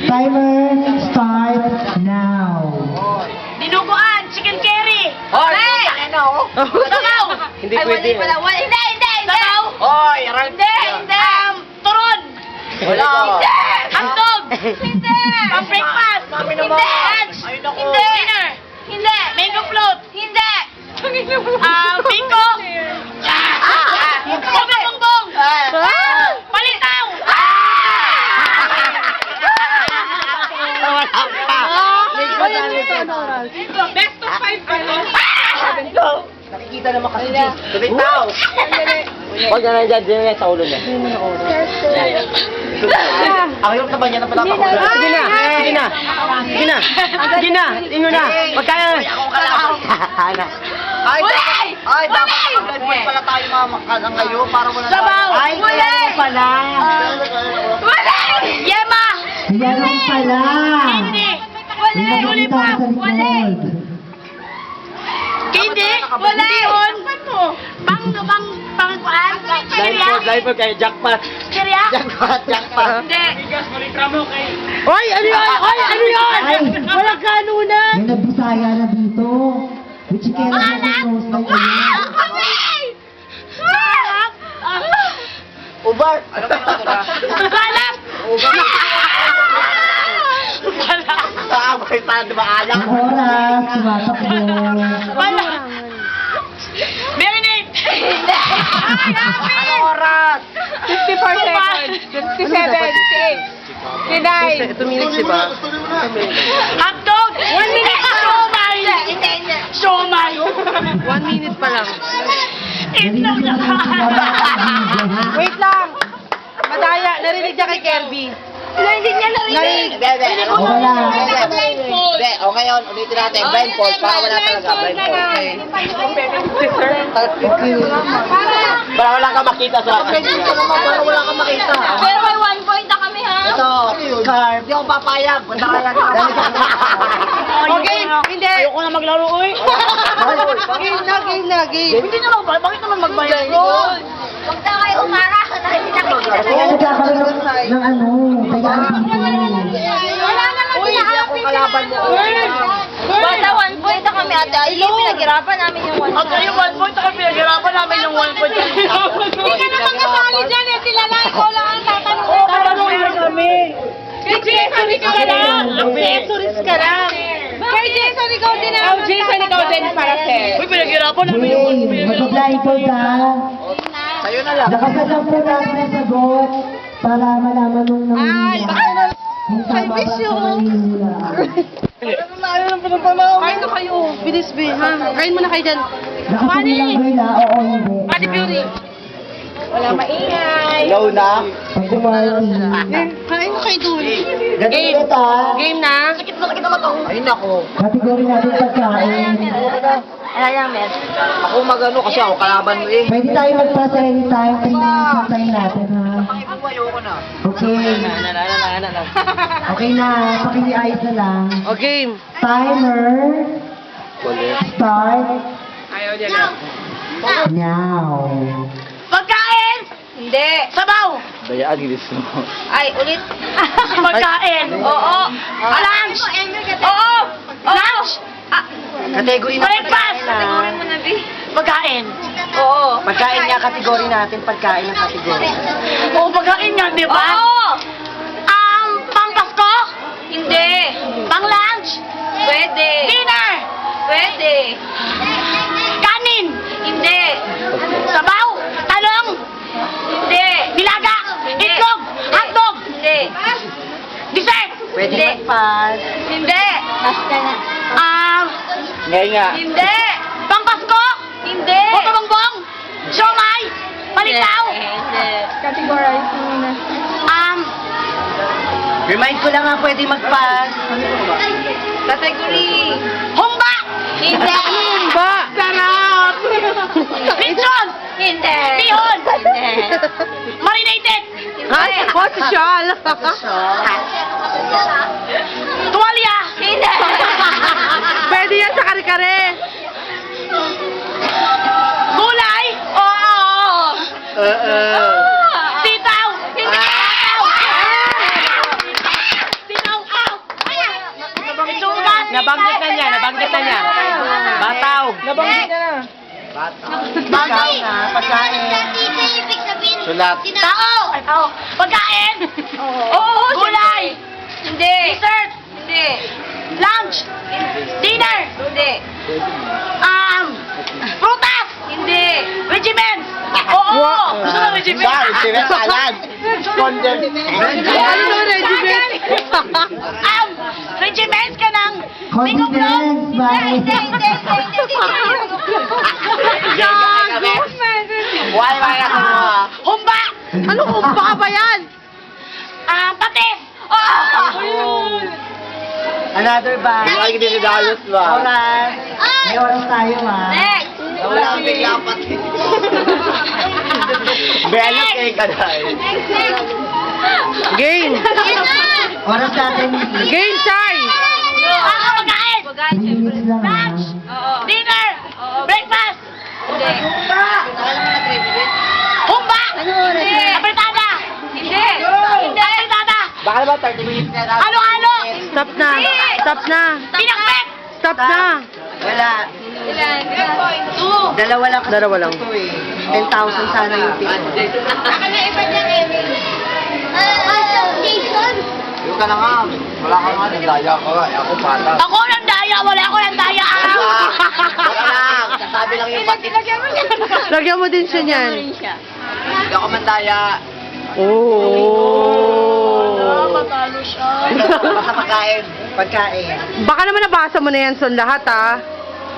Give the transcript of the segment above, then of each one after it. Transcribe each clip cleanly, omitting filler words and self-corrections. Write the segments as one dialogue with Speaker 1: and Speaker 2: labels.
Speaker 1: Timer start now.
Speaker 2: Dinuguan, chicken curry.
Speaker 3: Hoy!
Speaker 2: Sabaw.
Speaker 3: Hindi pwede.
Speaker 2: Hindi. Sabaw.
Speaker 3: Hoy! Aral!
Speaker 2: Hindi. Turon.
Speaker 3: Wala.
Speaker 2: Hindi. Hotdog. Hindi. Breakfast. Hindi. Lunch. Hindi. Dinner. Hindi. Mango float. Hindi. Bingo. Bongbong. Palitaw. Best of 5 pa lang.
Speaker 3: Nakikita naman kasi. Tulitaw! Huwag na nandiyan, dyan yan sa ulo niya. Ang hirap na ba niya na pala ako? Sige na! Sige na! Sige na! Sige na! Inyo na! Magkaya na! Ay, dapat mag-live pala tayo mga ngayon para wala
Speaker 2: Sabaw.
Speaker 1: Ay, kaya pala.
Speaker 2: Yema.
Speaker 1: Yan pala.
Speaker 2: Hindi.
Speaker 1: May nakikita ko sa likod.
Speaker 2: Hindi. Wala yun. Pangkuan.
Speaker 3: Live kay Jackpot.
Speaker 2: Serya?
Speaker 3: Jackpot.
Speaker 2: Hindi.
Speaker 3: Hoy! Ano yun? Hoy! Ano yun?
Speaker 1: Ay.
Speaker 3: Walang kanunan!
Speaker 1: May nagbisaya na dito. May chikera na close na kayo.
Speaker 3: Ubar! Ano ba yung tura?
Speaker 2: Balak.
Speaker 3: Ubar! Sabay tayo, di ba alak?
Speaker 1: Ang oras, sumatakbo.
Speaker 2: Balak. Marinate. Hindi.
Speaker 3: Anong oras?
Speaker 2: 54 seconds. 57, 58, 59.
Speaker 3: 2 minutes, di ba?
Speaker 2: Hotdog. 1 minute. Siomay. Siomay.
Speaker 3: 1 minute pa lang.
Speaker 2: Itlog na
Speaker 3: Wait lang! Madaya, narinig niya kay Kirby.
Speaker 2: Hindi niya narinig.
Speaker 1: Wala.
Speaker 3: Hindi, o ngayon, ulitin natin. Blindfold, para wala talaga. Blindfold. Para wala ka makita sa akin. Para wala ka makita.
Speaker 2: Pero may 1 point na kami, ha?
Speaker 3: Ito, Carb. Hindi ako papayag. Punta ka lang.
Speaker 2: Okay, hindi.
Speaker 3: Ayoko na maglaro, uy. Game na. Hindi naman, bakit naman mag-blindfold?
Speaker 2: Huwag na kayo umara. Hindi nakikita
Speaker 1: Kaya nagkakaroon ng ano, tagaan dito.
Speaker 2: Wala naman
Speaker 3: Uy, hindi ako kalaban mo.
Speaker 2: Basta 1 point na kami, ate. Ay, pinaghirapan namin yung 1 point.
Speaker 3: At kayo, 1 point ako pinaghirapan namin yung 1 point.
Speaker 2: Hindi ka naman kasali dyan, eh. Sila lang, ikaw lang ang tatanungin.
Speaker 3: Tatanungin na kami.
Speaker 2: Kay Jason, ikaw lang. Accessories ka lang. Kay Jason, ikaw din ang Jason, ikaw din para sa'yo.
Speaker 3: Uy, pinaghirapan namin yung 1
Speaker 1: Hey,
Speaker 3: point.
Speaker 1: mag-blindfold ka.
Speaker 3: Sa'yo na lang.
Speaker 1: Lakasan lang po natin ang sagot para malaman nung nangyayari. Kung tama ba ang nangyayari.
Speaker 3: Kain na kayo. Bilis, ha? Kain muna kayo dyan.
Speaker 1: Lakasan nilang Bella, oo hindi.
Speaker 2: Ate Beauty. Wala maingay.
Speaker 3: Low na.
Speaker 1: Pag kumain.
Speaker 3: Kain na kayo doon.
Speaker 1: Ganun ito ah.
Speaker 3: Game na. Sakit naman ako. Ayun ako.
Speaker 1: Kategory natin pagkain.
Speaker 2: Wala lang, Mer.
Speaker 3: Ako magano kasi ako kalaban mo eh.
Speaker 1: Pwede tayo mag-pass anytime. 3 minutes yung time natin ha.
Speaker 3: Ayoko na.
Speaker 1: Okay. Okay na. Pakiayos na lang.
Speaker 3: Okay.
Speaker 1: Timer. Start.
Speaker 3: Ayaw niya lang.
Speaker 1: Now.
Speaker 2: Pagkain! Hindi. Sabaw!
Speaker 3: Bayaan gilis mo.
Speaker 2: Ay, ulit. Pagkain! Oo. Lunch! Oo. Lunch!
Speaker 3: Kategory na
Speaker 2: Breakfast!
Speaker 3: pagkain
Speaker 2: mo na, B. Pagkain. Oo.
Speaker 3: Pagkain niya, kategory natin. Pagkain ng kategory.
Speaker 2: Oo, pagkain nga, di ba? Oo. Pang Pasko? Hindi. Pang lunch? Pwede. Dinner? Pwede. Kanin? Hindi. Sabaw? Talong? Hindi. Nilaga? Itlog? Hotdog? Hindi. Dessert?
Speaker 3: Pwede
Speaker 2: Hindi.
Speaker 3: mag-pass.
Speaker 2: Hindi.
Speaker 3: Ngayon nga.
Speaker 2: Hindi. Pang Pasko? Hindi. Puto bongbong? Siomay? Palitaw? Hindi.
Speaker 3: Categorize mo na.
Speaker 1: Remind ko lang nga pwede mag-pass.
Speaker 2: Category. Humba? Hindi.
Speaker 3: Humba?
Speaker 2: Sarap. Lechon? Hindi. Bihon? Hindi. Marinated?
Speaker 3: Ay, social.
Speaker 2: Tuwalya? Hindi.
Speaker 3: Pwede yan sa kare-kare.
Speaker 2: Gulay? Oo. Sitaw? Hindi. Sitaw?
Speaker 3: nabanggit na niya. Bataw. Nabanggit na. Bataw na, pagkain. Sulat.
Speaker 2: Tao! Ay, tao. Pagkain! Oo. Gulay! Hindi. Dessert! Hindi. Lunch! Dinner! Hindi. Prutas! Hindi. Regiment! Oo! Gusto mo regiment?
Speaker 3: Salad. Condensed.
Speaker 1: Ano
Speaker 3: regiment?
Speaker 2: Regiment ka ng...
Speaker 1: Confidence by...
Speaker 3: Wala na mo.
Speaker 2: Humba! Ano humba ba yan? Patis!
Speaker 3: Another bag. Ay, hindi si Darius ba?
Speaker 1: Oras. May oras tayo, ma.
Speaker 2: Next!
Speaker 3: Wala ang bigla pati. Belos kay Kaday.
Speaker 2: Next!
Speaker 3: Game.
Speaker 1: Oras natin.
Speaker 3: Game time.
Speaker 2: Pagkain!
Speaker 1: 3 minutes lang, ha?
Speaker 2: Lunch! Dinner! Breakfast! Hindi. Humba! Hindi. Apretada! Hindi. Hindi. Apretada!
Speaker 3: Baka naman 30 minutes na lang.
Speaker 2: Halo-halo!
Speaker 3: Stop na. Stop na.
Speaker 2: Pinakpek!
Speaker 3: Stop na. Wala.
Speaker 2: Ilan? 2.
Speaker 3: Dalawa lang. 10,000 sana yung pin.
Speaker 2: Saka na iba niya, Emily.
Speaker 3: Yung ka na nga. Wala ka nga. Nandaya ka nga. Ako pata.
Speaker 2: Ako ng daya! Wala ako ng daya!
Speaker 3: Wala lang. Sabi lang yung pati.
Speaker 4: Lagyan mo din siya niyan.
Speaker 3: Hindi ako mandaya.
Speaker 2: Matalo siya.
Speaker 3: Basta pagkain. Pagkain.
Speaker 4: Baka naman nabasa mo na yan son lahat ah.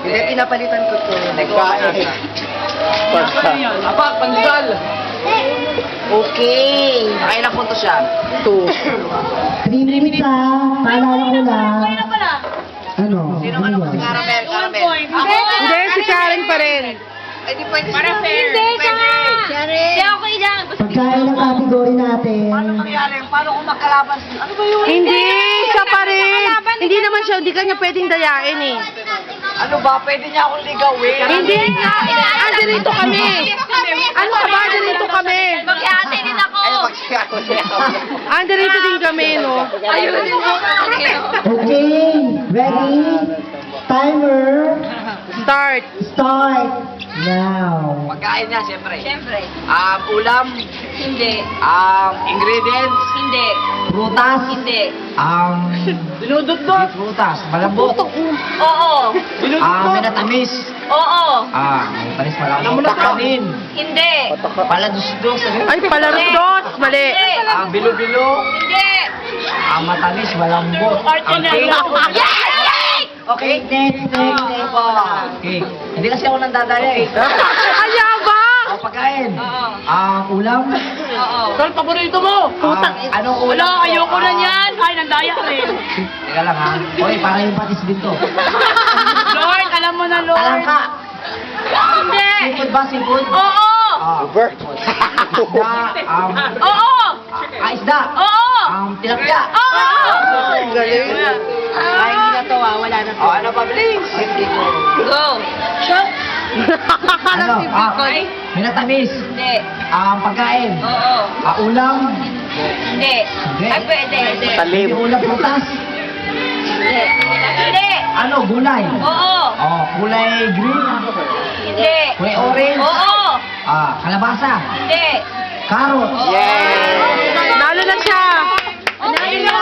Speaker 3: Hindi, pinapalitan ko to. Pagkain. Apak, pandal. Okay. Nakailang punto siya?
Speaker 4: 2.
Speaker 1: 3 minutes, ha? Paalala ko lang.
Speaker 2: Sino pala?
Speaker 1: Ano?
Speaker 3: Sino
Speaker 1: Ano
Speaker 3: ka?
Speaker 1: yun?
Speaker 3: Caramel, caramel.
Speaker 4: Hindi, si Karen pa rin.
Speaker 3: Ay, di pwede.
Speaker 2: Para fair. Hindi ka! Hindi ako ilang.
Speaker 1: Pagkain ng category natin.
Speaker 3: Nangyari? Paano kung magkalaban? Ano ba yun?
Speaker 4: Hindi, siya pa rin. Hindi naman siya, hindi kanya pwedeng dayain eh.
Speaker 3: Ano ba? Pwede niya akong ligawin.
Speaker 4: Hindi nga, andirito kami. Ano ka ba, andirito kami.
Speaker 2: Mag-ate din ako.
Speaker 3: Ay, magsiyako siya.
Speaker 4: Andirito din kami, no.
Speaker 2: Ayun din ako.
Speaker 1: Okay, ready? Timer,
Speaker 4: Start.
Speaker 1: start now.
Speaker 3: Pagkain niya, siyempre.
Speaker 2: Siyempre.
Speaker 3: Ulam,
Speaker 2: Hindi.
Speaker 3: ingredients,
Speaker 2: Hindi.
Speaker 1: Prutas,
Speaker 2: Hindi.
Speaker 3: dinudot-dot. Prutas, malambot.
Speaker 2: Oo.
Speaker 3: Minatamis.
Speaker 2: Oo.
Speaker 3: Matamis malambot. Kanin.
Speaker 2: Hindi.
Speaker 3: Paladusdos.
Speaker 4: Ay, palardos. Mali.
Speaker 2: Hindi.
Speaker 3: Bilo-bilo.
Speaker 2: Hindi.
Speaker 3: Matamis, malambot.
Speaker 2: Yes!
Speaker 3: Okay.
Speaker 1: next.
Speaker 3: Okay. Hindi kasi ako nandadaya eh.
Speaker 4: Ayabang!
Speaker 3: Pagkain.
Speaker 2: Oo.
Speaker 3: Ulam.
Speaker 2: Oo.
Speaker 3: Tol, paborito mo. Anong ulam?
Speaker 2: Wala, ayoko na yan. Ay, nandaya rin.
Speaker 3: Teka lang ha. Okay, para yung patis dito.
Speaker 2: Lord, alam mo na, Lord.
Speaker 3: Talangka.
Speaker 2: Hindi.
Speaker 3: Seafood ba? Seafood?
Speaker 2: Oo.
Speaker 3: Isda.
Speaker 2: Oo.
Speaker 3: Isda.
Speaker 2: Oo.
Speaker 3: Tilapia.
Speaker 2: Oo.
Speaker 3: Ay, hindi na to wala na to. Ano pa, please?
Speaker 2: Go. Shot.
Speaker 3: Ano? Minatamis.
Speaker 2: Hindi.
Speaker 3: Pagkain.
Speaker 2: Oo.
Speaker 3: Ulam.
Speaker 2: Hindi.
Speaker 3: Hindi.
Speaker 2: Ay, pwede. Hindi.
Speaker 3: Hindi ulam, prutas.
Speaker 2: Hindi. Hindi.
Speaker 3: Ano, gulay.
Speaker 2: Oo.
Speaker 3: Kulay green.
Speaker 2: Hindi.
Speaker 3: Kulay orange.
Speaker 2: Oo.
Speaker 3: Kalabasa.
Speaker 2: Hindi.
Speaker 3: Carrot.
Speaker 2: Yes.
Speaker 4: Nalo na siya.